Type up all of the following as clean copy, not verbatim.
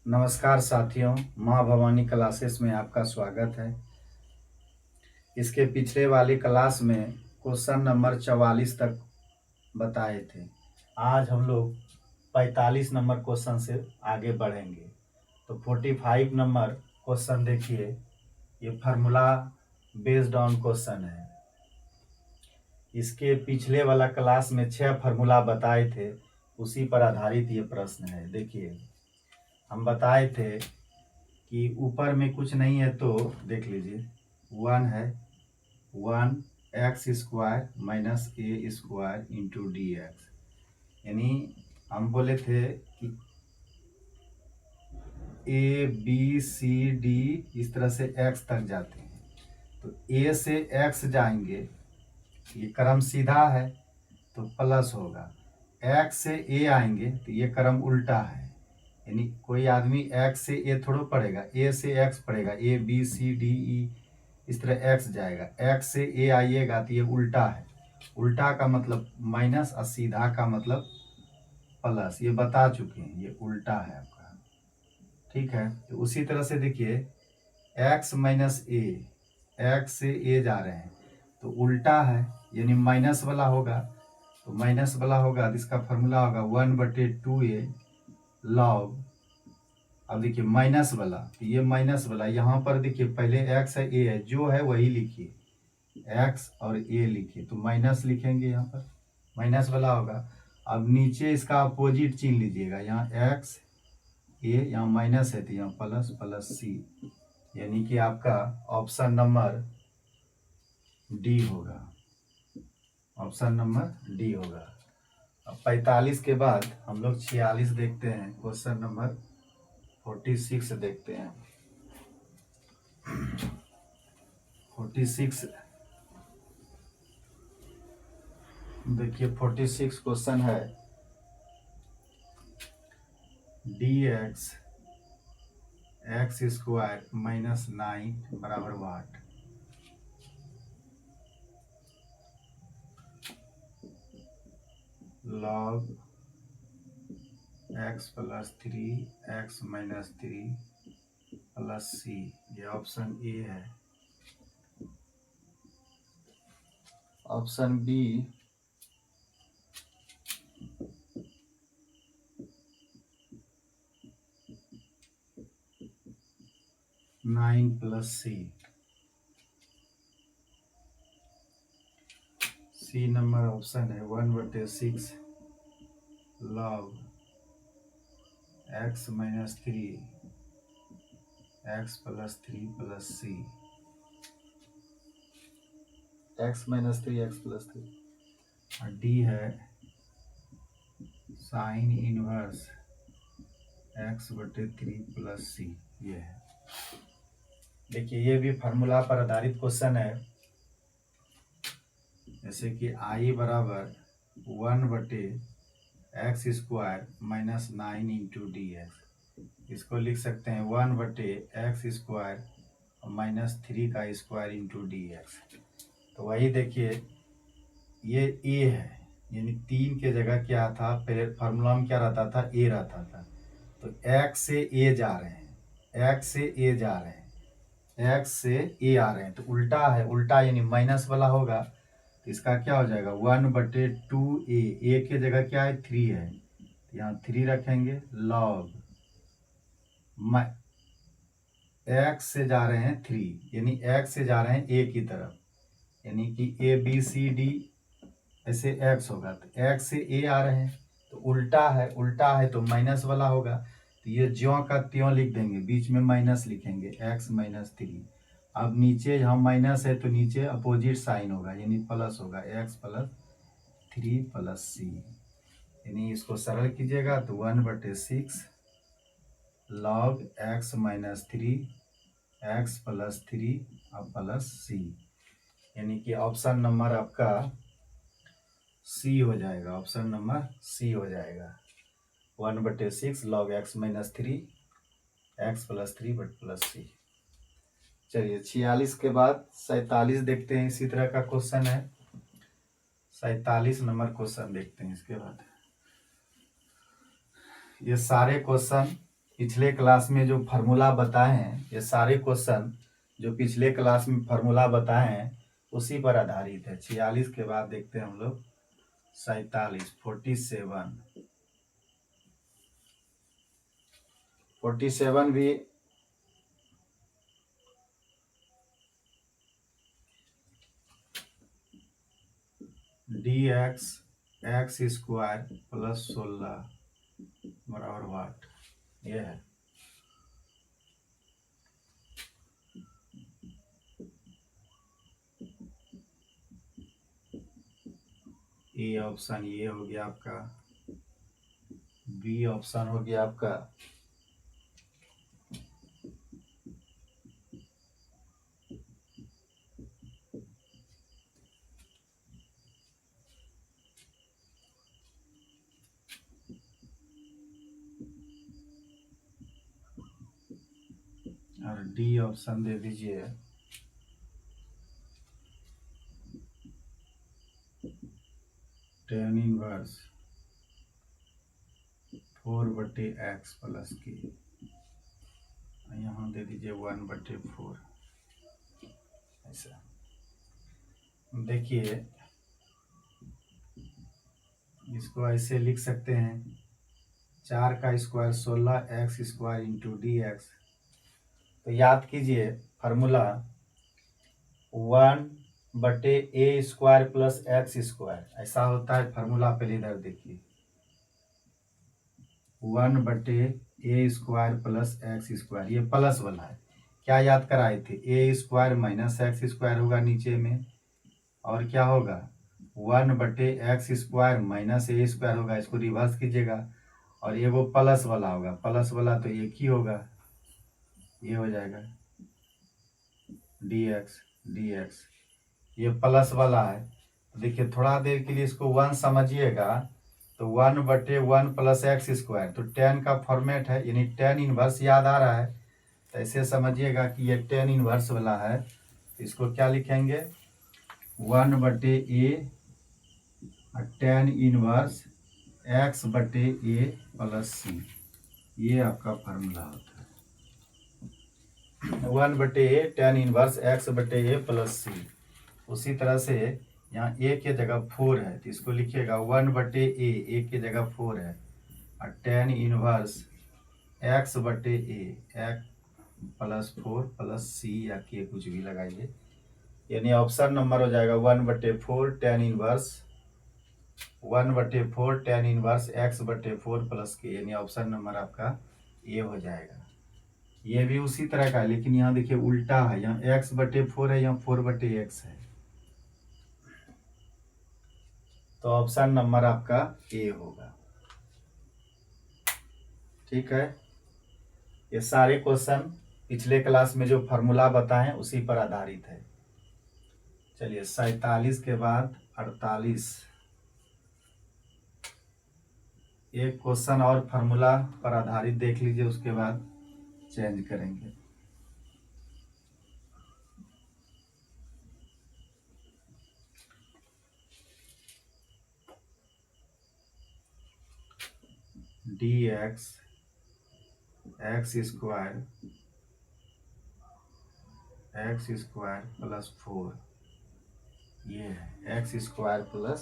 नमस्कार साथियों, माँ भवानी क्लासेस में आपका स्वागत है। इसके पिछले वाली क्लास में क्वेश्चन नंबर 44 तक बताए थे। आज हम लोग 45 नंबर क्वेश्चन से आगे बढ़ेंगे। तो 45 नंबर क्वेश्चन देखिए, ये फार्मूला बेस्ड ऑन क्वेश्चन है। इसके पिछले वाला क्लास में 6 फार्मूला बताए थे, उसी पर आधारित ये प्रश्न है। देखिए, हम बताए थे कि ऊपर में कुछ नहीं है तो देख लीजिए, 1 है, 1x² minus a² into d x. यानी हम बोले थे कि a b c d इस तरह से x तक जाते हैं, तो a से x जाएंगे, ये क्रम सीधा है तो प्लस होगा। x से a आएंगे तो ये क्रम उल्टा है, यानी कोई आदमी x से a थोड़ा पढ़ेगा, a से x पढ़ेगा, a b c d e इस तरह x जाएगा। x से a आइएगा तो ये उल्टा है, उल्टा का मतलब माइनस और सीधा का मतलब प्लस, ये बता चुके हैं, ये उल्टा है आपका। ठीक है, तो उसी तरह से देखिए x माइनस a, x से a जा रहे हैं तो उल्टा है, यानी माइनस वाला होगा, तो माइनस वाला होगा तो इसका फॉर्मूला होगा 1/2a लॉग। अब देखिए माइनस वाला, तो ये माइनस वाला यहाँ पर देखिए पहले x है a है, जो है वही लिखिए, x और a लिखिए, तो माइनस लिखेंगे यहाँ पर, माइनस वाला होगा। अब नीचे इसका अपोजिट चिन्ह लीजिएगा, यहाँ x a, यहाँ माइनस है तो यहाँ प्लस प्लस c, यानी कि आपका ऑप्शन नंबर डी होगा, ऑप्शन नंबर डी होगा। अब 45 के बाद हम लोग 46 देखते हैं, क्वेश्चन नंबर 46 देखते हैं। 46 देखिए, 46 क्वेश्चन है, dx x² माइनस 9 बराबर what. Log x plus 3 x minus 3 plus c, ये ऑप्शन ए है। Option B 9 plus C number option है 1/6 log x minus 3 x plus 3 plus c, x minus 3 x plus 3, और D है sine inverse x/3 plus c, ये है। देखिए ये भी फार्मूला पर आधारित क्वेश्चन है, जैसे कि i बराबर 1/x² minus 9 into d x. इसको लिख सकते हैं 1/x² माइनस 3 का स्क्वायर इंटू डी एक्स। तो वही देखिए, ये a है, यानी 3 के जगह क्या था, पहले फार्मूला में क्या रहता था, a रहता था, तो x से a जा रहे हैं, x से a जा रहे हैं, x से a आ रहे हैं, तो उल्टा है, उल्टा यानी माइनस वाला होगा, तो इसका क्या हो जाएगा 1/2a, a के जगह क्या है 3 है, तो यहाँ 3 रखेंगे, लॉग x से जा रहे हैं 3, यानी x से जा रहे हैं a की तरफ, यानी कि a b c d ऐसे x होगा, तो x से a आ रहे हैं तो उल्टा है, उल्टा है तो माइनस वाला होगा, तो ये ज्यों का त्यों लिख देंगे, बीच में माइनस लिखेंगे, x माइनस 3। अब नीचे यहाँ माइनस है तो नीचे अपोजिट साइन होगा, यानी प्लस होगा, x प्लस 3 प्लस c, यानी इसको सरल कीजिएगा तो 1/6 log x minus 3 x plus 3 और प्लस c, यानी कि ऑप्शन नंबर आपका सी हो जाएगा, ऑप्शन नंबर सी हो जाएगा, 1/6 log x minus 3 x plus 3 but plus C. चलिए 46 के बाद 47 देखते हैं, इसी तरह का क्वेश्चन है। 47 नंबर क्वेश्चन देखते हैं इसके बाद। ये सारे क्वेश्चन पिछले क्लास में जो फार्मूला बताए हैं, ये सारे क्वेश्चन जो पिछले क्लास में फार्मूला बताए हैं उसी पर आधारित है। 46 के बाद देखते हैं हम लोग 47, 47 भी dx x स्क्वायर प्लस 16 बराबर वाट, ये है। ए ऑप्शन ये हो गया आपका, बी ऑप्शन हो गया आपका और डी ऑप्शन दे दीजिए tan इनवर्स 4/x प्लस के, यहाँ दे दीजिए 1/4। ऐसा देखिए, इसको ऐसे लिख सकते हैं 4 का square 16x square into dx। तो याद कीजिए formula 1/a square plus x square, ऐसा होता है फार्मूला। पहले इधर देखिए 1/a square plus x square, ये प्लस वाला है। क्या याद कराए थे, a square minus x square होगा नीचे में, और क्या होगा 1/x square minus a square होगा। इसको रिवर्स कीजिएगा और ये वो प्लस वाला होगा, प्लस वाला तो एक ही होगा, ये हो जाएगा dx। ये प्लस वाला है। तो देखिए थोड़ा देर के लिए इसको 1 समझिएगा, तो 1/1 प्लस एक्स स्क्वायर, तो tan का फॉर्मेट है, यानी tan इनवर्स याद आ रहा है। तो ऐसे समझिएगा कि ये tan इनवर्स वाला है। तो इसको क्या लिखेंगे 1/a tan inverse x/a plus c, ये आपका फार्मूला होता है 1/a tan inverse x/a plus c। उसी तरह से यहाँ a के जगह 4 है, तो इसको लिखिएगा 1/a, a की जगह 4 है, और tan inverse x/a x plus 4 plus c या k कुछ भी लगाइए, यानी ऑप्शन नंबर हो जाएगा 1/4 tan inverse 1/4 tan inverse x/4 plus k, यानी ऑप्शन नंबर आपका ए हो जाएगा। ये भी उसी तरह का है, लेकिन यहाँ देखिए उल्टा है, यहाँ x/4 है, यहाँ 4/x है। तो ऑप्शन नंबर आपका ए होगा। ठीक है, ये सारे क्वेश्चन पिछले क्लास में जो फार्मूला बताएं उसी पर आधारित है। चलिए 47 के बाद 48, एक क्वेश्चन और फार्मूला पर आधारित देख लीजिए, उसके बाद चेंज करेंगे। dx x स्क्वायर प्लस 4, ये है x स्क्वायर प्लस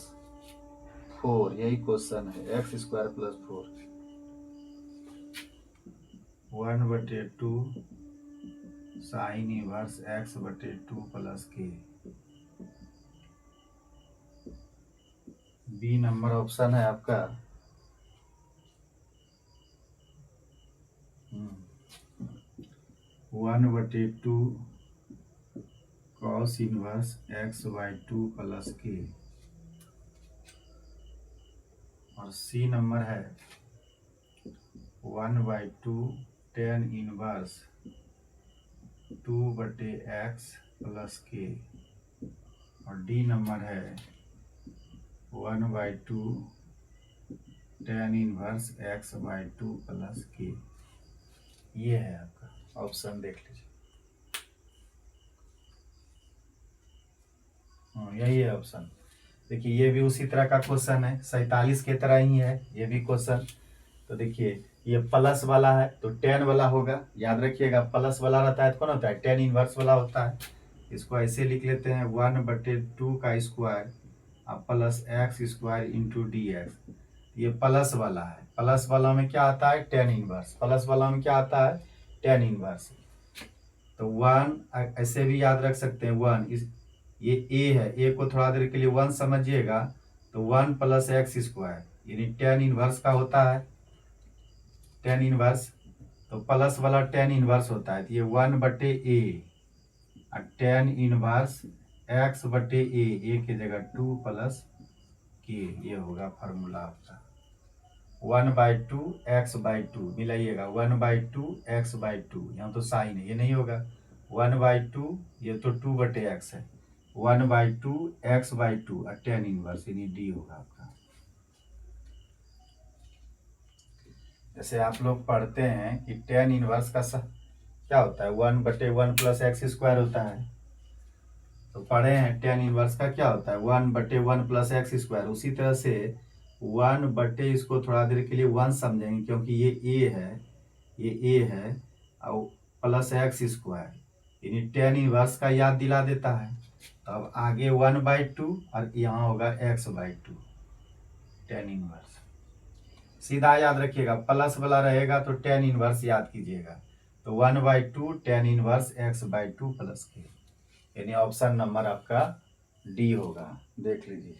4, यही क्वेश्चन है x square plus 4 1/2 sine inverse x/2 plus k। B number option है आपका 1/2 cos inverse x/2 plus k, और सी नंबर है 1/2 tan inverse 2/x plus k, और डी नंबर है 1/2 tan inverse x/2 plus k। ये है आपका ऑप्शन, देख लीजिए। यही है ऑप्शन। देखिए ये भी उसी तरह का क्वेश्चन है, 47 के तरह ही है ये भी क्वेश्चन, तो देखिए ये प्लस वाला है तो टेन वाला होगा, याद रखिएगा प्लस वाला रहता है तो कौन होता है, टेन इनवर्स वाला होता है। इसको ऐसे लिख लेते हैं 1/2 का स्क्वायर अब plus x square into d x. ये प्लस वाला है, प्लस वाला में क्या आता है, टेन इनवर्स, प्लस वाला में क्या आता है, टेन इनवर्स। तो 1 ऐसे भी याद रख सकते हैं 1 इस, ये ए है, ए को थोड़ा देर के लिए 1 समझिएगा तो 1 प्लस एक्स स्क्वायर यानी टेन इनवर्स का होता है, टेन इनवर्स। तो प्लस वाला टेन इनवर्स होता है तो ये 1/a और टेन इनवर्स x/a की जगह 2 प्लस के, ये होगा फार्मूला आपका 1/2 x/2 मिलाइएगा 1/2 x/2, यहाँ तो साइन है ये नहीं होगा 1/2, ये तो 2/x है 1/2 x/2 और टेन इनवर्स यानी डी होगा आपका। जैसे आप लोग पढ़ते हैं कि टेन इनवर्स का क्या होता है 1/1 प्लस एक्स स्क्वायर होता है, तो पढ़े हैं टेन इनवर्स का क्या होता है 1/1 प्लस एक्स स्क्वायर। उसी तरह से 1/, इसको थोड़ा देर के लिए 1 समझेंगे क्योंकि ये ए है, ये ए है और प्लस एक्स स्क्वायर यानी टेन इनवर्स का याद दिला देता है। तो अब आगे 1/2 और यहाँ होगा x/2 टेन इनवर्स। सीधा याद रखिएगा प्लस वाला रहेगा तो टेन इनवर्स याद कीजिएगा, तो 1/2 टेन इनवर्स x/2 प्लस के, यानी ऑप्शन नंबर आपका डी होगा, देख लीजिए।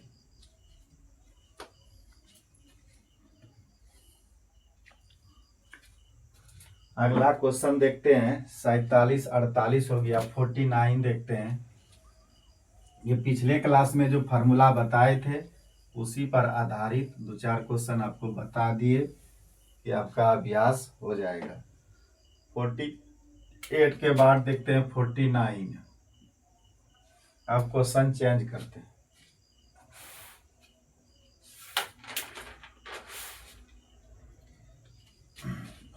अगला क्वेश्चन देखते हैं 47 48 हो गया, 49 देखते हैं। ये पिछले क्लास में जो फार्मूला बताए थे उसी पर आधारित दो चार क्वेश्चन आपको बता दिए कि आपका अभ्यास हो जाएगा। 48 के बाद देखते हैं 49। अब क्वेश्चन चेंज करते हैं।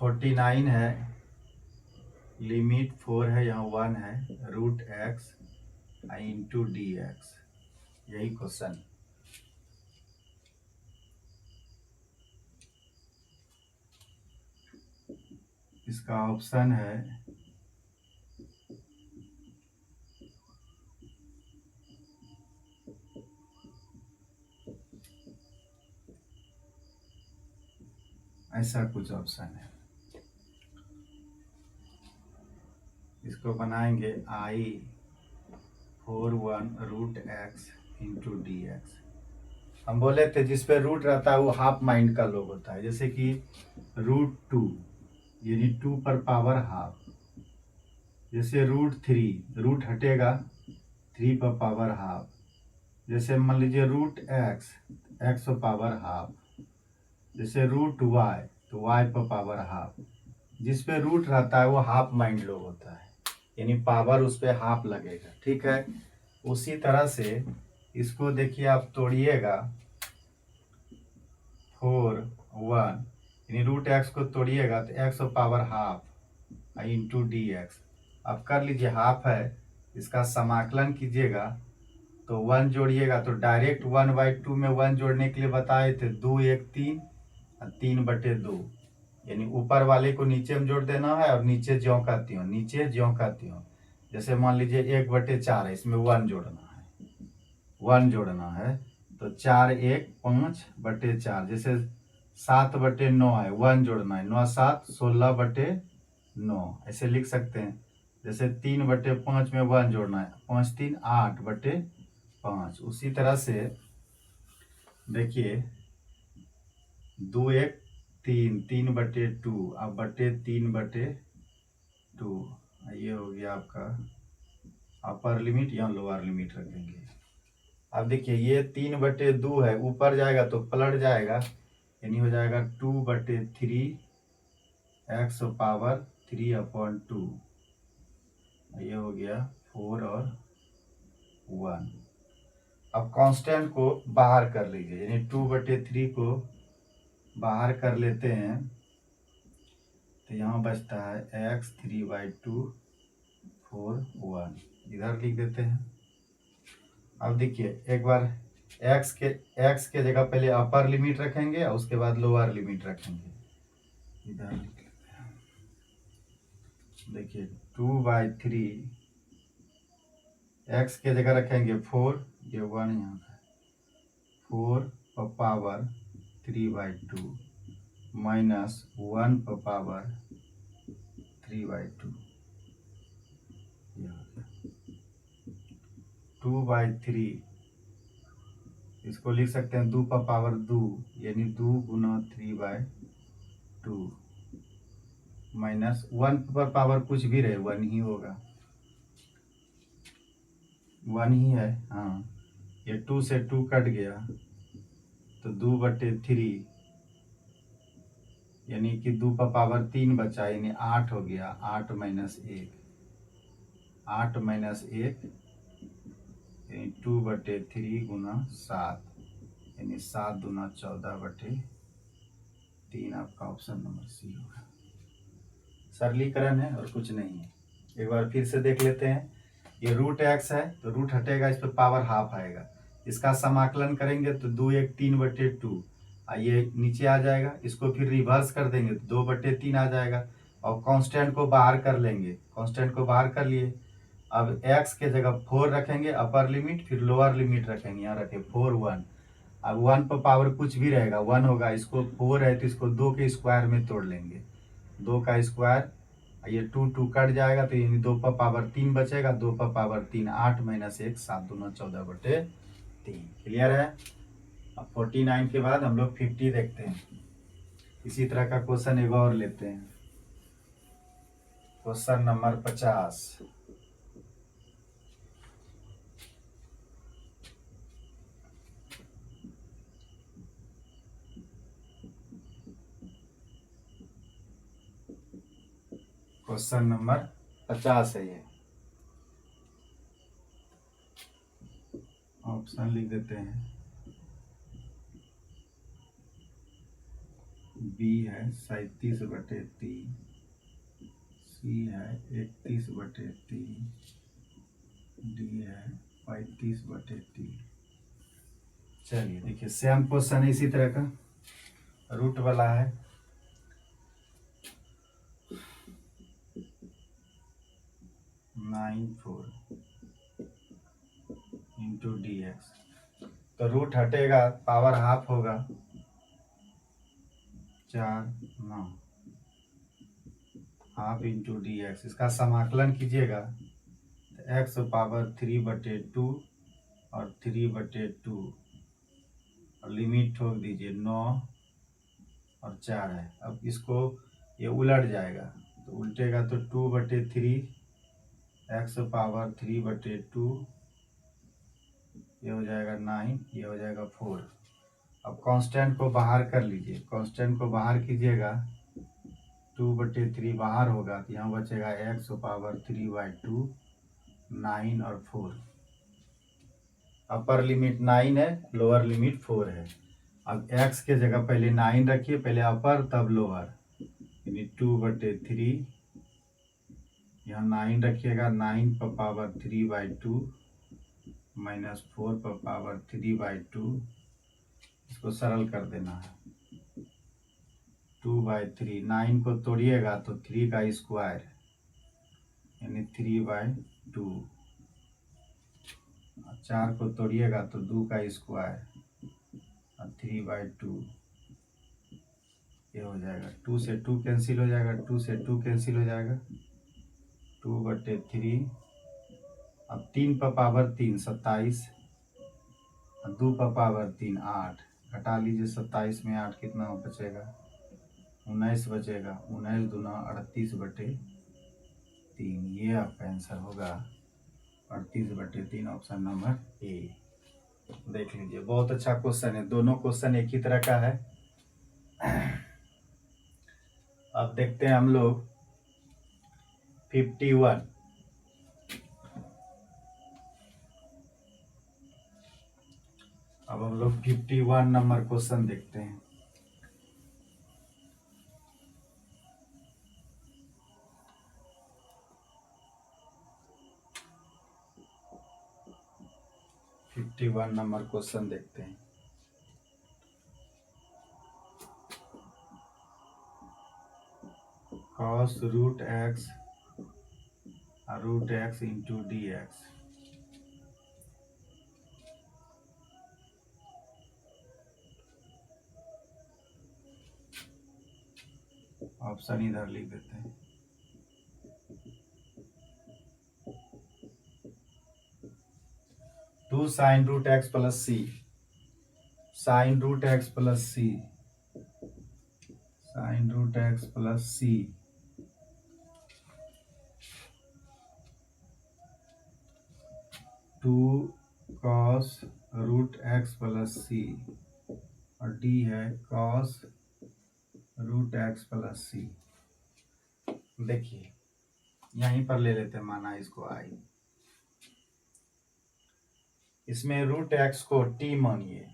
(49) है, लिमिट 4 है, यहाँ 1 है, √x इंटू डी एक्स, यही क्वेश्चन। इसका ऑप्शन है ऐसा कुछ ऑप्शन है, इसको बनाएंगे I41 √x into d x. हम बोले थे जिस पे रूट रहता है वो हाफ माइंड का लोग होता है, जैसे कि √2 यानी 2 पर पावर हाफ, जैसे √3 रूट हटेगा 3 पर पावर हाफ, जैसे मान लीजिए √x x पर पावर हाफ, जैसे √y तो y पर पावर हाफ। जिस पे रूट रहता है वो हाफ माइंड लोग होता है, यानी पावर उस पर हाफ लगेगा, ठीक है। उसी तरह से इसको देखिए आप तोड़िएगा 4 1 यानी √x को तोड़िएगा तो x power half into d x. अब कर लीजिए हाफ है, इसका समाकलन कीजिएगा तो 1 जोड़िएगा तो डायरेक्ट 1/2 में 1 जोड़ने के लिए बताए थे 2 1 3 और 3/2, यानी ऊपर वाले को नीचे में जोड़ देना है और नीचे ज्यों का त्यों, नीचे ज्यों का त्यों। जैसे मान लीजिए 1/4 है, इसमें 1 जोड़ना है, 1 जोड़ना है तो 4 1 5/4, जैसे 7/9 है, 1 जोड़ना है, 9 7 16/9 ऐसे लिख सकते हैं। जैसे 3/5 में 1 जोड़ना है, 5 3 8/5। उसी तरह से देखिए 2 1 3 3/2 अब बटे 3/2, ये हो गया आपका अपर लिमिट या लोअर लिमिट रखेंगे। अब देखिए ये 3/2 है, ऊपर जाएगा तो पलट जाएगा, यानी हो जाएगा 2/3 x पावर 3/2, ये हो गया 4 और 1। अब कांस्टेंट को बाहर कर लीजिए, यानी 2/3 को बाहर कर लेते हैं तो यहाँ बचता है x 3/2 4 1, इधर लिख देते हैं। अब देखिए एक बार x के जगह पहले अपर लिमिट रखेंगे और उसके बाद लोअर लिमिट रखेंगे। इधर लिख लेते हैं। देखिए 2/3 x के जगह रखेंगे 4, ये 1 यहाँ का 4 पर पावर 3/2 माइनस 1 पर पावर 3/2, 2/3 इसको लिख सकते हैं 2 पर पावर 2 यानी 2 गुना 3/2 माइनस 1 पर पावर कुछ भी रहे 1 ही होगा, 1 ही है। हाँ, ये 2 से 2 कट गया तो 2/3 यानी कि 2 पर पावर 3 बचा यानी 8 हो गया। 8 माइनस 1, 8 माइनस 1 यानी 2/3 गुना 7 यानी 7 दूना 14/3। आपका ऑप्शन नंबर सी होगा। सरलीकरण है और कुछ नहीं है। एक बार फिर से देख लेते हैं। ये रूट x है तो रूट हटेगा, इस पर पावर हाफ आएगा। इसका समाकलन करेंगे तो 2 1 3/2, ये नीचे आ जाएगा। इसको फिर रिवर्स कर देंगे तो 2/3 आ जाएगा और कांस्टेंट को बाहर कर लेंगे। कांस्टेंट को बाहर कर लिए। अब x के जगह 4 रखेंगे अपर लिमिट, फिर लोअर लिमिट रखेंगे। यहाँ रखे 4 1। अब 1 पर पावर कुछ भी रहेगा 1 होगा। इसको 4 है तो इसको 2 के स्क्वायर में तोड़ लेंगे। 2 का स्क्वायर, ये 2 2 कट जाएगा तो यानी 2 पर पावर 3 बचेगा। 2 पर पावर 3 8 माइनस 1 7 दूना 14/3। क्लियर है। अब 49 के बाद हम लोग 50 देखते हैं। इसी तरह का क्वेश्चन एक और लेते हैं। Question number 50। क्वेश्चन नंबर 50 है ये। ऑप्शन लिख देते हैं। बी है 37/3, सी है 31/3, डी है 35/3। चलिए देखिए सेम क्वेश्चन है इसी तरह का, रूट वाला है। नाइन 4 इंटू डी एक्स, तो रूट हटेगा पावर हाफ होगा 4 9 हाफ इंटू डी एक्स। इसका समाकलन कीजिएगा तो एक्स पावर 3/2 और 3/2 और लिमिट ठोक दीजिए 9 और 4 है। अब इसको ये उलट जाएगा तो उल्टेगा तो 2/3 एक्स पावर 3/2, ये हो जाएगा 9, ये हो जाएगा 4। अब कांस्टेंट को बाहर कर लीजिए। कांस्टेंट को बाहर कीजिएगा 2/3 बाहर होगा तो यहाँ बचेगा एक्स पावर 3/2 9 और 4। अपर लिमिट 9 है, लोअर लिमिट 4 है। अब x के जगह पहले 9 रखिए, पहले अपर तब लोअर, यानी 2/3 यहाँ 9 रखिएगा। 9 पर पावर 3/2 माइनस 4 पर पावर 3/2, इसको सरल कर देना है। 2/3 9 को तोड़िएगा तो 3 का स्क्वायर यानी 3/2, 4 को तोड़िएगा तो 2 का स्क्वायर और 3/2, ये हो जाएगा। 2 से 2 कैंसिल हो जाएगा, 2 से 2 कैंसिल हो जाएगा। 2/3, अब 3 पर पावर 3 27 और 2 पर पावर 3 8, घटा लीजिए। 27 में 8 कितना बचेगा 19 बचेगा। 19 दूना 38/3, ये आपका आंसर होगा 38/3, ऑप्शन नंबर ए। देख लीजिए बहुत अच्छा क्वेश्चन है, दोनों क्वेश्चन एक ही तरह का है। अब देखते हैं हम लोग 51। अब हम लोग 51 नंबर क्वेश्चन देखते हैं। नंबर क्वेश्चन देखते हैं। cos root x into d x. Option इधर लिख देते हैं। Two sine root x plus C, sine root x plus C, sine root x plus C two cos root x plus C, और D है cos root x plus C. देखिए यहीं पर ले लेते हैं, माना इसको आई। इसमें रूट एक्स को टी मानिए,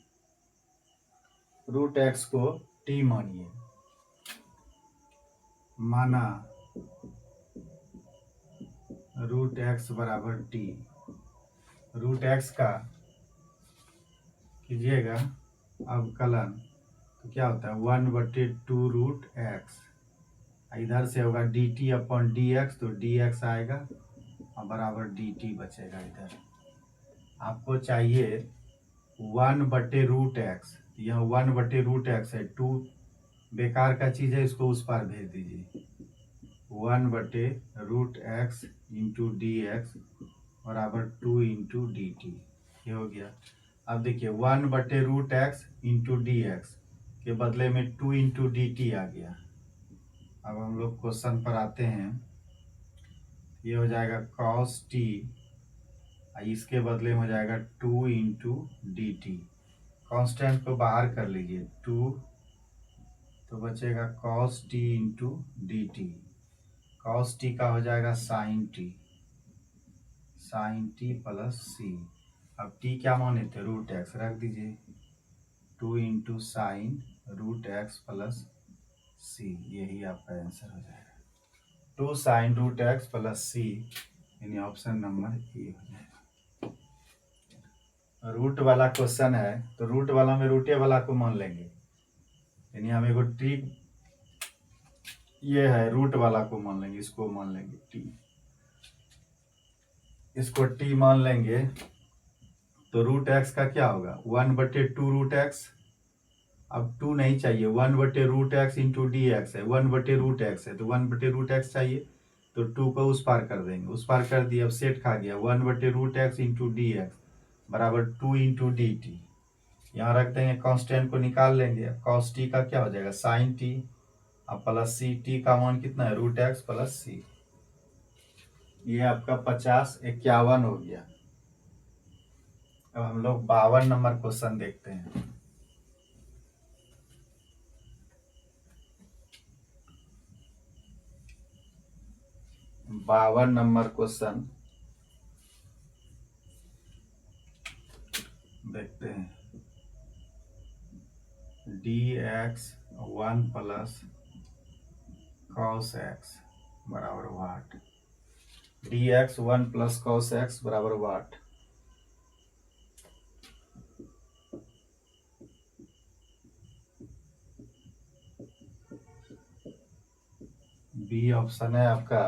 रूट एक्स को टी मानिए, माना रूट एक्स बराबर टी। रूट एक्स का कीजिएगा अवकलन तो क्या होता है 1/2 रूट एक्स, इधर से होगा D T upon D x, तो डी एक्स आएगा और बराबर डी टी बचेगा। इधर आपको चाहिए 1/रूट एक्स, यह 1/रूट एक्स है, 2 बेकार का चीज़ है, इसको उस पार भेज दीजिए। 1/रूट एक्स इंटू डी एक्स बराबर 2 इंटू डी टी, ये हो गया। अब देखिए 1/रूट एक्स इंटू डी एक्स के बदले में 2 इंटू डी टी आ गया। अब हम लोग क्वेश्चन पर आते हैं, ये हो जाएगा कॉस टी, इसके बदले में हो जाएगा 2 इंटू डी टी। कॉन्स्टेंट को बाहर कर लीजिए 2, तो बचेगा cos t into d t. Cos t का हो जाएगा sine t, sine t plus C. अब टी क्या माने थे रूट एक्स, रख दीजिए 2 into sine root x plus C, यही आपका आंसर हो जाएगा 2 sine root x plus C, यानी ऑप्शन नंबर ए हो जाएगा। रूट वाला क्वेश्चन है तो रूट वाला में रूटे वाला को मान लेंगे, यानी हम एगो ट्रिक ये है, रूट वाला को मान लेंगे, इसको मान लेंगे टी, इसको टी मान लेंगे तो रूट एक्स का क्या होगा 1/2 रूट एक्स। अब 2 नहीं चाहिए, 1/रूट एक्स इंटू डी एक्स है, 1/रूट एक्स है तो 1/रूट एक्स चाहिए, तो 2 को उस पार कर देंगे, उस पार कर दिया, अब सेट खा गया 1/रूट एक्स इंटू डी एक्स बराबर 2 इंटू डी टी। यहाँ रख देंगे, कांस्टेंट को निकाल लेंगे, कॉस टी का क्या हो जाएगा साइन टी, अब प्लस सी, टी का मान कितना है रूट एक्स प्लस सी। ये आपका 50-51 हो गया। अब हम लोग 52 नंबर क्वेश्चन देखते हैं। बावन नंबर क्वेश्चन देखते हैं। D x 1 plus cos x बराबर what, d x 1 plus cos x बराबर वाट। बी ऑप्शन है आपका।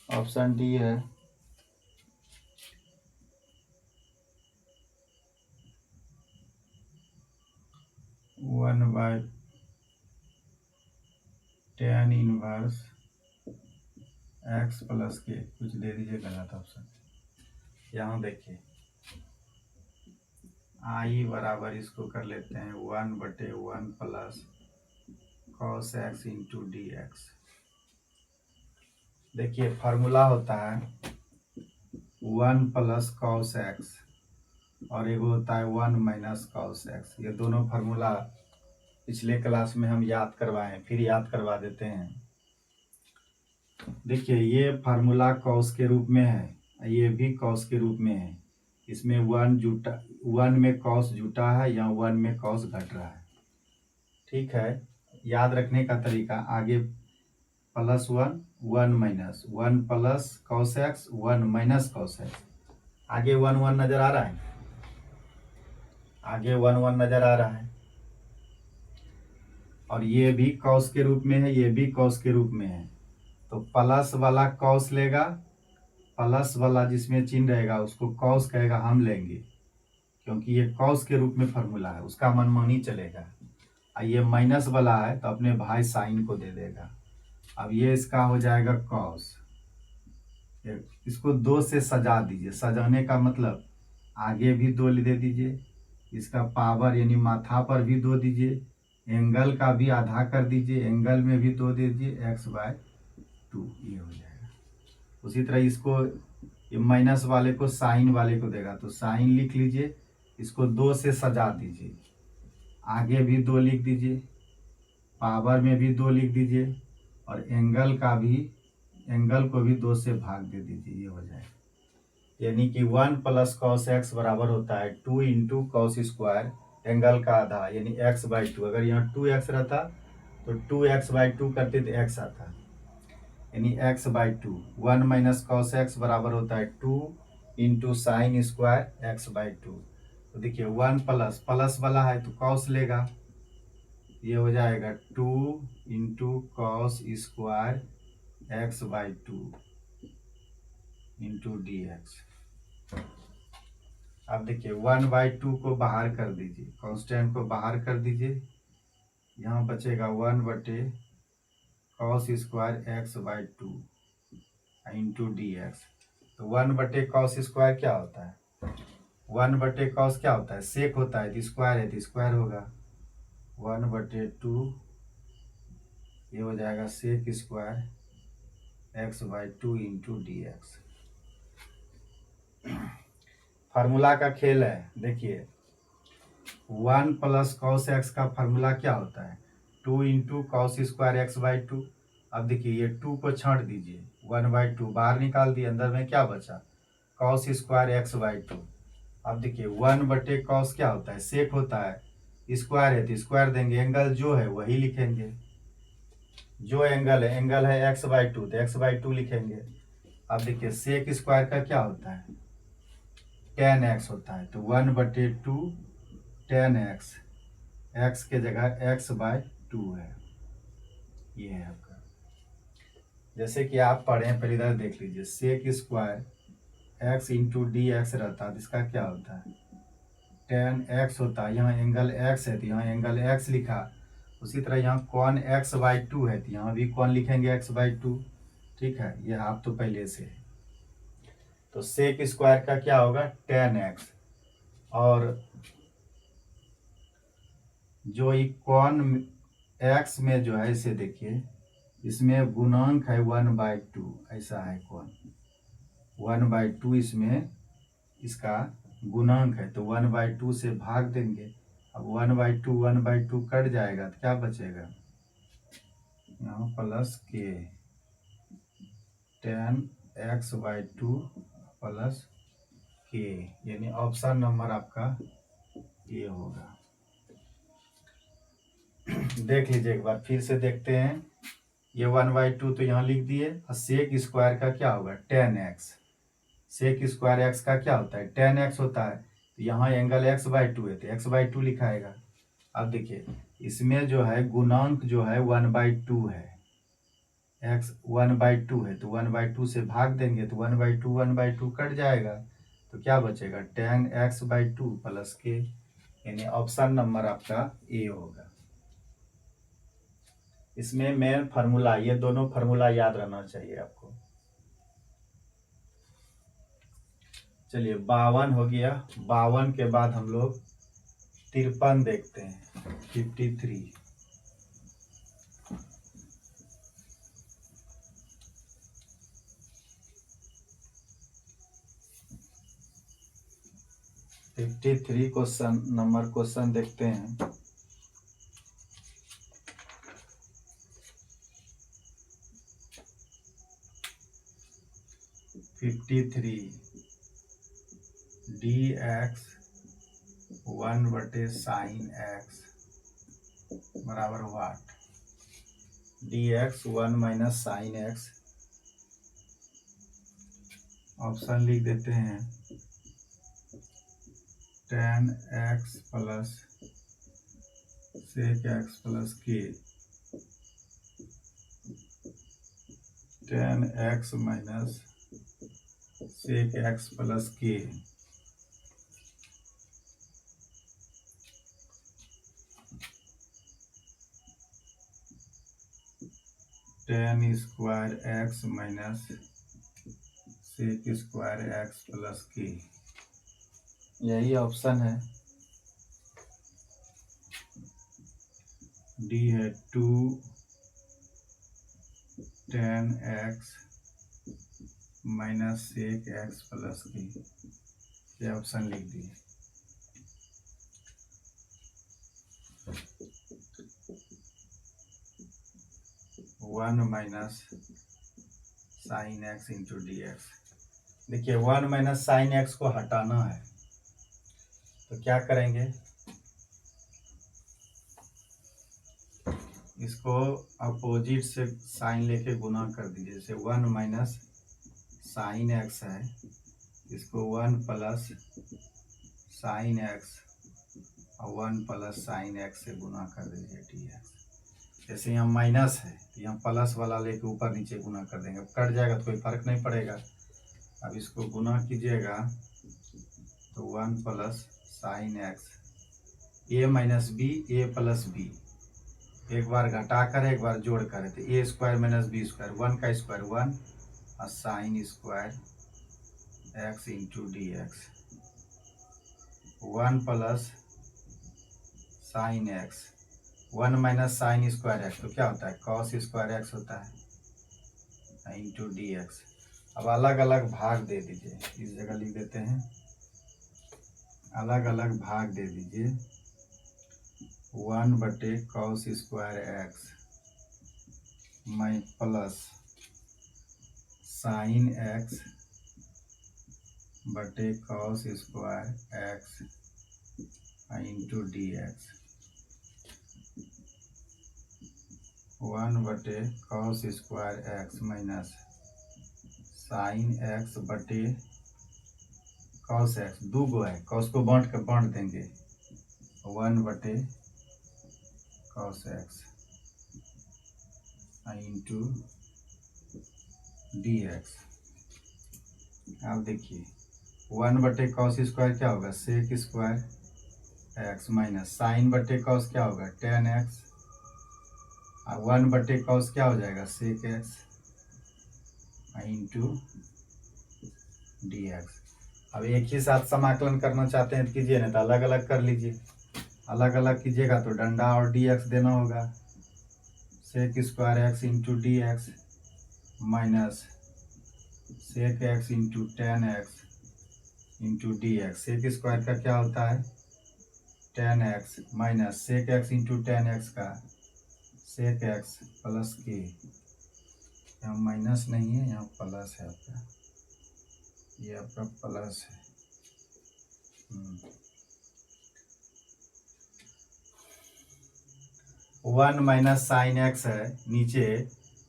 ऑप्शन डी है। One by 10 inverse x plus k, कुछ दे दीजिए गलत ऑप्शन। यहाँ देखिए आई बराबर इसको कर लेते हैं 1/1 plus cos x into d x. देखिए फार्मूला होता है 1 प्लस कॉस एक्स और एगो होता है 1 माइनस कॉस एक्स। ये दोनों फार्मूला पिछले क्लास में हम याद करवाएं, फिर याद करवा देते हैं। देखिए ये फार्मूला कॉस के रूप में है, ये भी कॉस के रूप में है, इसमें 1 जुटा, 1 में कॉस जुटा है या 1 में कॉस घट रहा है। ठीक है, याद रखने का तरीका, आगे +1 1 minus 1 plus cos x 1 minus cos x, आगे 1 1 नजर आ रहा है, आगे 1 1 नजर आ रहा है, और ये भी कॉस के रूप में है, ये भी कॉस के रूप में है। तो प्लस वाला कॉस लेगा, प्लस वाला जिसमें चिन्ह रहेगा उसको कॉस कहेगा, हम लेंगे, क्योंकि ये कॉस के रूप में फॉर्मूला है, उसका मनमानी चलेगा। ये माइनस वाला है तो अपने भाई साइन को दे देगा। अब ये इसका हो जाएगा कॉस, इसको 2 से सजा दीजिए। सजाने का मतलब आगे भी 2 दे दीजिए, इसका पावर यानी माथा पर भी 2 दीजिए, एंगल का भी आधा कर दीजिए, एंगल में भी 2 दे दीजिए, x/2 ये हो जाएगा। उसी तरह इसको, ये माइनस वाले को साइन वाले को देगा तो साइन लिख लीजिए, इसको 2 से सजा दीजिए, आगे भी 2 लिख दीजिए, पावर में भी 2 लिख दीजिए, और एंगल का भी, एंगल को भी 2 से भाग दे दीजिए, ये हो जाएगा। यानी कि 1 प्लस कॉस एक्स बराबर होता है 2 इंटू कॉस स्क्वायर एंगल का आधा यानी x/2। अगर यहाँ 2x रहता तो 2x/2 करते तो x आता, यानी x/2। 1 माइनस कॉस एक्स बराबर होता है 2 इंटू साइन स्क्वायर x/2। तो देखिए 1 प्लस, प्लस वाला है तो कॉस लेगा, ये हो जाएगा 2 into cos square x/2 into dx। अब देखिए 1/2 को बाहर कर दीजिए, कांस्टेंट को बाहर कर दीजिए, यहाँ बचेगा 1 cos square x/2 into dx। तो 1 कॉस स्क्वायर क्या होता है, 1 कॉस क्या होता है, सेक होता है, तो स्क्वायर है तो स्क्वायर होगा, 1/2 ये हो जाएगा sec square x/2 into dx। Formula का खेल है, देखिए 1 प्लस कॉस एक्स का फार्मूला क्या होता है, 2 इंटू कॉस स्क्वायर x/2। अब देखिए ये 2 को छांट दीजिए, 1/2 बाहर निकाल दिए, अंदर में क्या बचा, कॉस स्क्वायर x/2। अब देखिए 1/कॉस क्या होता है, सेक होता है, स्क्वायर है तो स्क्वायर देंगे, एंगल जो है वही लिखेंगे, जो एंगल है x/2 तो x/2 लिखेंगे। अब देखिए सेक स्क्वायर का क्या होता है, tan x होता है, तो 1/2 tan x, x के जगह x/2 है, ये है आपका। जैसे कि आप पढ़े हैं, पहले इधर देख लीजिए, sec square x into d x रहता है तो इसका क्या होता है, tan x होता है, यहाँ एंगल x है तो यहाँ एंगल x लिखा। उसी तरह यहाँ कॉन x/2 है तो यहाँ भी कॉन लिखेंगे x/2। ठीक है, ये आप तो पहले से है। तो सेक स्क्वायर का क्या होगा, tan x, और जो ये कॉन x में जो है, इसे देखिए, इसमें गुणांक है 1/2, ऐसा है कॉन 1/2, इसमें इसका गुणांक है तो 1/2 से भाग देंगे। अब 1/2 कट जाएगा तो क्या बचेगा, यहाँ प्लस के tan x/2 प्लस के, यानी ऑप्शन नंबर आपका ये होगा। देख लीजिए एक बार फिर से देखते हैं, ये 1/2 तो यहाँ लिख दिए, और सेक स्क्वायर का क्या होगा, tan x, sec square x का क्या होता है, tan x होता है, तो यहाँ एंगल x/2 है तो x/2 लिखाएगा। अब देखिए इसमें जो है गुणांक जो है 1/2 है, x 1/2 है तो 1/2 से भाग देंगे तो 1/2 कट जाएगा, तो क्या बचेगा, tan x/2 प्लस के, यानी ऑप्शन नंबर आपका ए होगा। इसमें मेन फार्मूला, ये दोनों फार्मूला याद रहना चाहिए आपको। चलिए 52 हो गया, 52 के बाद हम लोग 53 देखते हैं, 53। 53 क्वेश्चन नंबर क्वेश्चन देखते हैं। डी एक्स 1/sin x बराबर वाट। dx 1 minus sine x, option लिख देते हैं tan x plus sec x plus k, tan x minus sec x plus k tan square x minus sec square x plus k, यही option है। D है 2 tan x minus sec x plus k, ये option लिख दिए। One minus sine x into d x. देखिए 1 minus sine x को हटाना है तो क्या करेंगे, इसको अपोजिट से साइन लेके गुना कर दीजिए। जैसे 1 माइनस साइन एक्स है, इसको 1 प्लस साइन एक्स और 1 प्लस साइन एक्स से गुना कर दीजिए डी एक्स। जैसे यहाँ माइनस है तो यहाँ प्लस वाला लेके ऊपर नीचे गुना कर देंगे, अब कट जाएगा तो कोई फर्क नहीं पड़ेगा। अब इसको गुना कीजिएगा तो 1 plus sine x, A minus B, A plus B, एक बार घटा कर एक बार जोड़ कर, तो ए स्क्वायर माइनस बी स्क्वायर, 1 का स्क्वायर 1 और sign square x into d x. 1 plus sine x, 1 minus sine square x तो क्या होता है, कॉस स्क्वायर एक्स होता है इंटू डी एक्स। अब अलग अलग भाग दे दीजिए, इस जगह लिख देते हैं, अलग अलग भाग दे दीजिए। 1/cos स्क्वायर एक्स माइ प्लस साइन एक्स बटे cos square x into d x. 1/cos square x minus sine x बटे कॉस एक्स, दो गो है, कॉस को बांट देंगे, 1/cos x into d x. अब देखिए 1/cos स्क्वायर क्या होगा, sec square x minus sine बटे कॉस क्या होगा, tan एक्स, और 1/cos क्या हो जाएगा, sec x into d x. अब एक ही साथ समाकलन करना चाहते हैं तो कीजिए, नहीं तो अलग अलग कर लीजिए। अलग अलग कीजिएगा तो डंडा और डी एक्स देना होगा, sec square x into d x minus sec x into tan x into d x. Sec square का क्या होता है, tan x minus sec x into tan x का सेक एक्स प्लस के, यहाँ माइनस नहीं है, यहाँ प्लस है आपका, ये आपका प्लस है। 1 माइनस साइन एक्स है नीचे,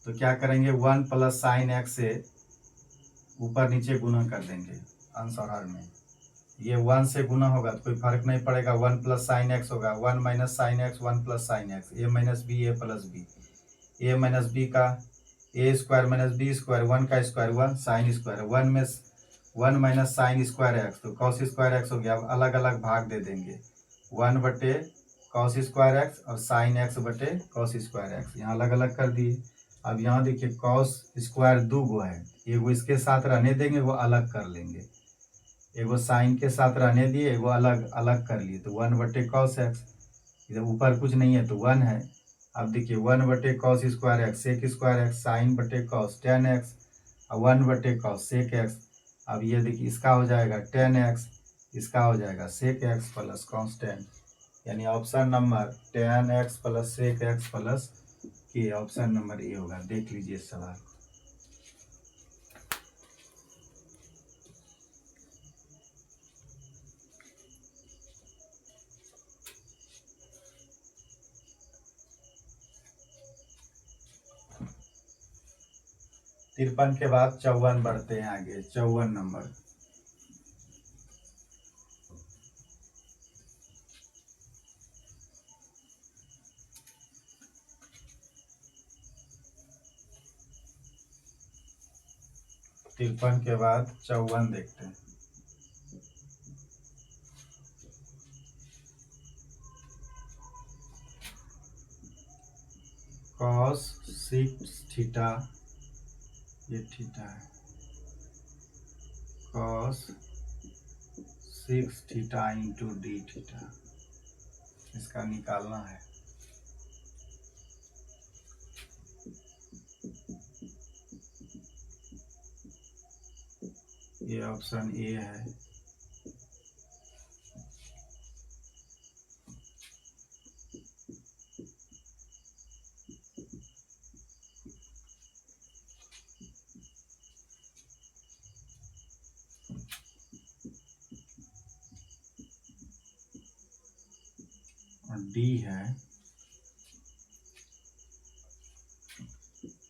तो क्या करेंगे 1 प्लस साइन एक्स से ऊपर नीचे गुना कर देंगे आंसर हर में। ये 1 से गुना होगा तो कोई फर्क नहीं पड़ेगा, 1 प्लस साइन एक्स होगा, 1 minus sine x 1 plus sine x, A minus B A plus B, A minus B का A square minus B square, 1 का स्क्वायर 1 साइन स्क्वायर, 1 में 1 माइनस साइन स्क्वायर एक्स तो कॉस स्क्वायर एक्स हो गया। अब अलग अलग भाग दे देंगे, 1/cos स्क्वायर एक्स और साइन एक्स बटे कॉस स्क्वायर एक्स, यहाँ अलग अलग कर दिए। अब यहाँ देखिए कॉस स्क्वायर दो गो है, एगो इसके साथ रहने देंगे, वो अलग कर लेंगे, एगो साइन के साथ रहने दिए, एगो अलग अलग कर लिए, तो 1/cos एक्स, इधर ऊपर कुछ नहीं है तो 1 है। अब देखिए 1/cos square x, sec square x sine बटे कॉस टेन एक्स और 1/cos सेक एक्स। अब ये देखिए इसका हो जाएगा टेन एक्स, इसका हो जाएगा सेक एक्स प्लस कॉन्स्टेंट, यानी option number tan x plus sec x plus k, option number A होगा। देख लीजिए सवाल। 53 के बाद 54 बढ़ते हैं आगे, 54 नंबर। तिरपन के बाद 54 देखते हैं। cos 6 थीटा, ये थीटा है, cos 6 theta into D theta, इसका निकालना है। ये ऑप्शन ए है। और डी है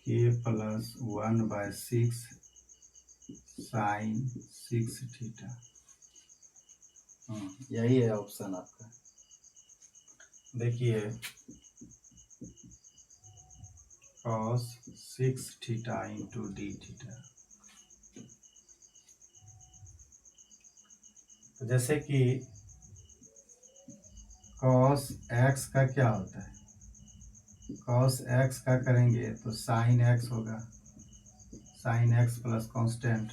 k प्लस 1/6 साइन 6 थीटा। यही है ऑप्शन आपका। देखिए cos 6 theta into D theta. तो जैसे कि cos x का क्या होता है, cos x का करेंगे तो sin x होगा, sin x प्लस कांस्टेंट।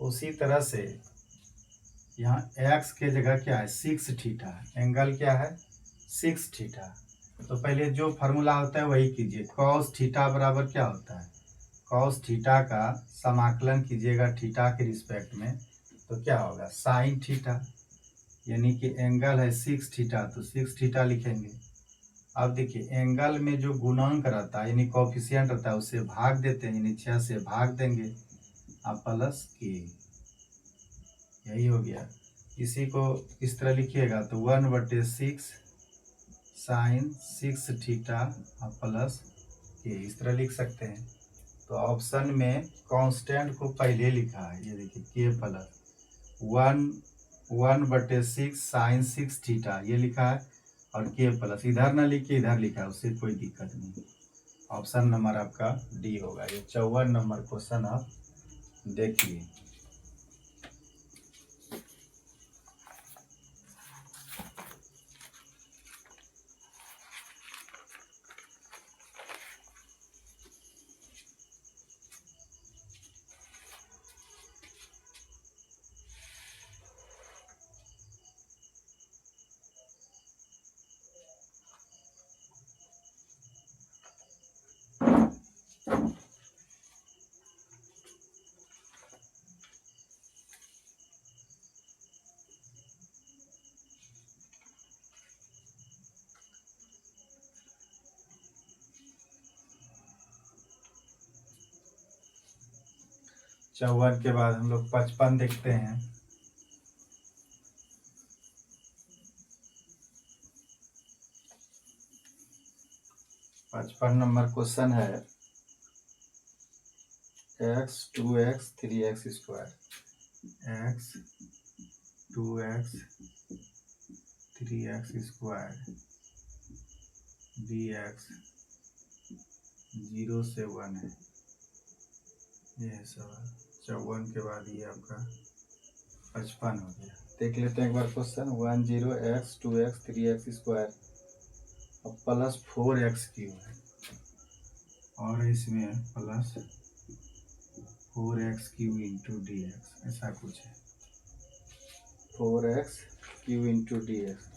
उसी तरह से यहाँ x के जगह क्या है, 6 थीटा, एंगल क्या है 6 थीटा। तो पहले जो फार्मूला होता है वही कीजिए। cos थीटा बराबर क्या होता है, cos थीटा का समाकलन कीजिएगा थीटा के रिस्पेक्ट में, तो क्या होगा sin थीटा, यानी कि एंगल है 6 थीटा, तो 6 थीटा लिखेंगे। अब देखिए एंगल में जो गुणांक रहता है यानी कोफिशिएंट रहता है उससे भाग देते हैं, यानी 6 से भाग देंगे, अब प्लस के, यही हो गया। इसी को इस तरह लिखिएगा तो 1/6 साइन 6 थीटा अब प्लस के, इस तरह लिख सकते हैं। तो ऑप्शन में कांस्टेंट को पहले लिखा है, ये देखिए के प्लस 1/6 साइन 6 थीटा ये लिखा है, और के प्लस इधर ना लिखिए इधर लिखा है, उससे कोई दिक्कत नहीं। ऑप्शन नंबर आपका डी होगा। ये 54 नंबर क्वेश्चन आप देखिए। चौवन के बाद हम लोग 55 देखते हैं। पचपन नंबर क्वेश्चन है x 2x 3x square, x 2x 3x square dx 0 से 1 है। ये है सवाल। 54 के बाद ये आपका 55 हो गया। देख लेते हैं एक बार question. 10x 2x 3x square अब प्लस 4x क्यूब है, और इसमें plus 4x cube into d x, ऐसा कुछ है। 4x cube into d x,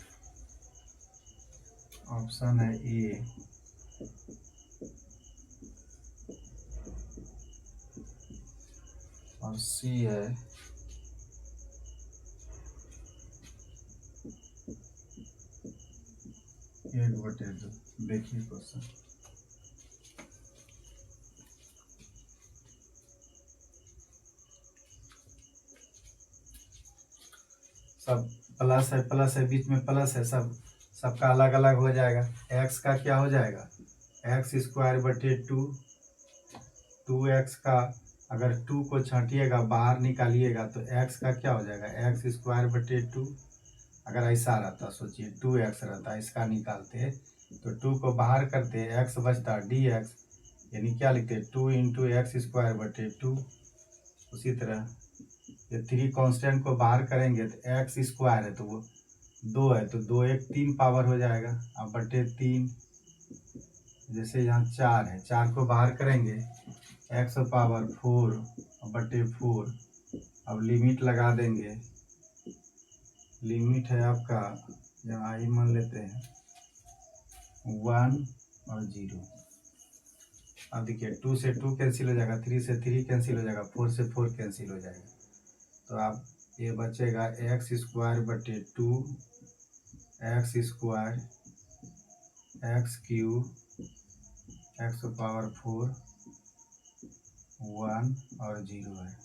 option है ए। और सी है 1/2। देखिए क्वेश्चन, सब प्लस है बीच में प्लस है, सबका अलग अलग हो जाएगा। x का क्या हो जाएगा, x² 2 2x का अगर 2 को छांटिएगा बाहर निकालिएगा तो x का क्या हो जाएगा, एक्स स्क्वायर बटे 2। अगर ऐसा रहता, सोचिए 2x रहता, इसका निकालते तो 2 को बाहर करते x बचता dx, यानी क्या लिखते 2 इंटू एक्स स्क्वायर बटे 2। उसी तरह ये 3 कांस्टेंट को बाहर करेंगे तो एक्स स्क्वायर है तो वो 2 है, तो 2 1 3 पावर हो जाएगा, अब बटे 3। जैसे यहाँ 4 है, 4 को बाहर करेंगे एक्स पावर 4 बटे 4। अब लिमिट लगा देंगे, लिमिट है आपका यहाँ ही मान लेते हैं 1 और 0। अब देखिए 2 से 2 कैंसिल हो जाएगा, 3 से 3 कैंसिल हो जाएगा, 4 से 4 कैंसिल हो जाएगा। तो आप ये बचेगा एक्स स्क्वायर बटे 2 x square x cube x power 4 1 और 0 है।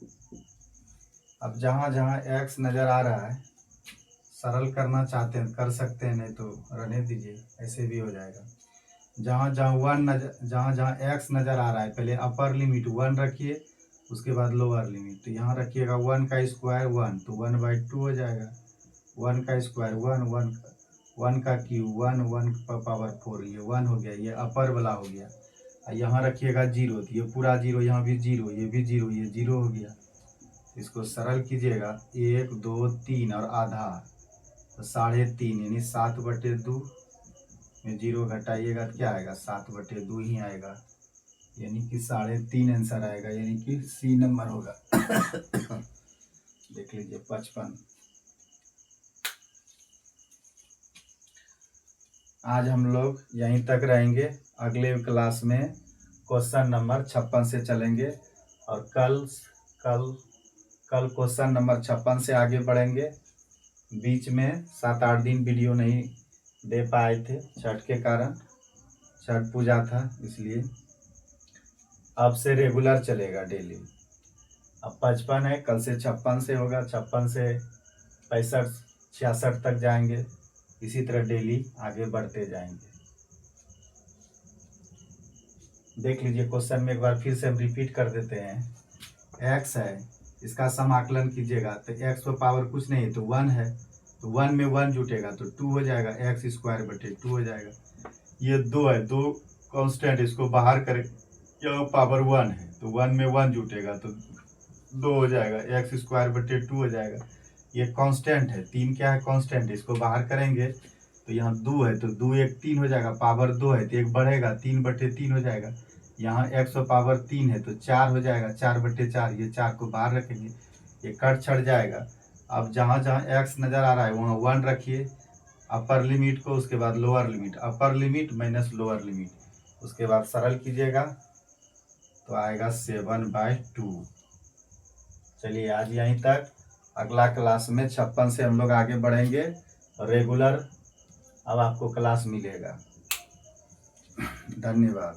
अब जहाँ जहाँ एक्स नज़र आ रहा है सरल करना चाहते हैं कर सकते हैं, नहीं तो रहने दीजिए, ऐसे भी हो जाएगा। जहाँ जहाँ एक्स नज़र आ रहा है पहले अपर लिमिट 1 रखिए, उसके बाद लोअर लिमिट। तो यहाँ रखिएगा 1 का स्क्वायर 1 तो 1/2 हो जाएगा, 1 का स्क्वायर 1 1 का क्यूब 1 1 पावर 4, ये 1 हो गया, ये अपर वाला हो गया। यहाँ रखिएगा 0 तो ये पूरा 0, यहाँ भी 0, ये भी 0, ये 0 हो गया। इसको सरल कीजिएगा 1 2 3 और आधा तो 3.5 यानी 7/2 में 0 घटाइएगा तो क्या आएगा 7/2 ही आएगा, यानी कि 3.5 आंसर आएगा, यानी कि सी नंबर होगा। देख लीजिए 55। आज हम लोग यहीं तक रहेंगे, अगले क्लास में क्वेश्चन नंबर 56 से चलेंगे और कल क्वेश्चन नंबर 56 से आगे बढ़ेंगे। बीच में 7-8 दिन वीडियो नहीं दे पाए थे छठ के कारण, छठ पूजा था, इसलिए अब से रेगुलर चलेगा डेली। अब 55 है, कल से 56 से होगा, 56 से 65 66 तक जाएंगे, इसी तरह डेली आगे बढ़ते जाएंगे। देख लीजिए क्वेश्चन में एक बार फिर से हम रिपीट कर देते हैं। x है, इसका समाकलन कीजिएगा तो x पर पावर कुछ नहीं है तो 1 है, तो 1 में 1 जुटेगा तो 2 हो जाएगा, एक्स स्क्वायर बटे 2 हो जाएगा। ये 2 है, 2 कांस्टेंट, इसको बाहर करें, यहाँ पावर 1 है तो 1 में 1 जुटेगा तो 2 हो जाएगा, एक्स स्क्वायर बटे 2 हो जाएगा। ये कांस्टेंट है, 3 क्या है कांस्टेंट, इसको बाहर करेंगे तो यहाँ 2 है तो 2 1 3 हो जाएगा, पावर 2 है तो 1 बढ़ेगा, 3/3 हो जाएगा। यहाँ x पावर 3 है तो 4 हो जाएगा, 4/4, ये 4 को बाहर रखेंगे, ये कट छट जाएगा। अब जहाँ जहाँ x नज़र आ रहा है वहाँ 1 रखिए अपर लिमिट को, उसके बाद lower limit, upper limit minus lower limit, उसके बाद सरल कीजिएगा तो आएगा 7/2। चलिए आज यहीं तक, अगला क्लास में 56 से हम लोग आगे बढ़ेंगे, रेगुलर अब आपको क्लास मिलेगा। धन्यवाद।